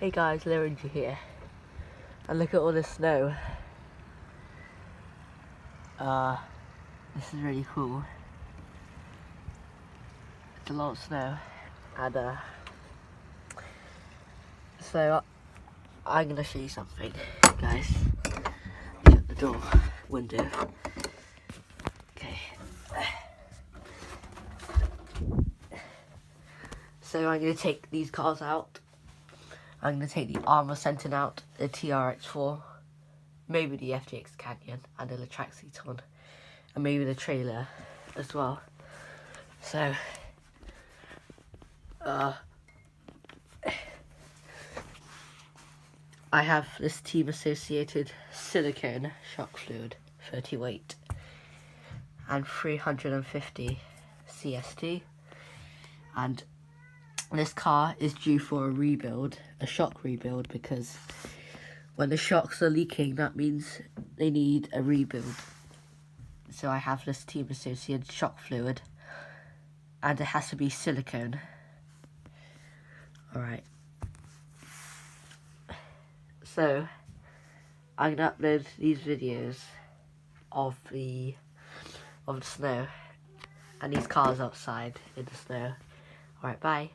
Hey guys, Lorenji here, and look at all this snow. This is really cool. It's a lot of snow, and so I'm gonna show you something, guys. Shut the door, window. Okay. So I'm gonna take these cars out. I'm going to take the Armour Sentinel out, the TRX4, maybe the FTX Canyon, and the Traxxon, and maybe the trailer as well. So, I have this Team Associated silicone shock fluid, 30 weight, and 350 CST, and this car is due for a rebuild, a shock rebuild, because when the shocks are leaking, that means they need a rebuild. So I have this Team Associated shock fluid, and it has to be silicone. Alright. So, I'm gonna upload these videos of the snow, and these cars outside in the snow. Alright, bye.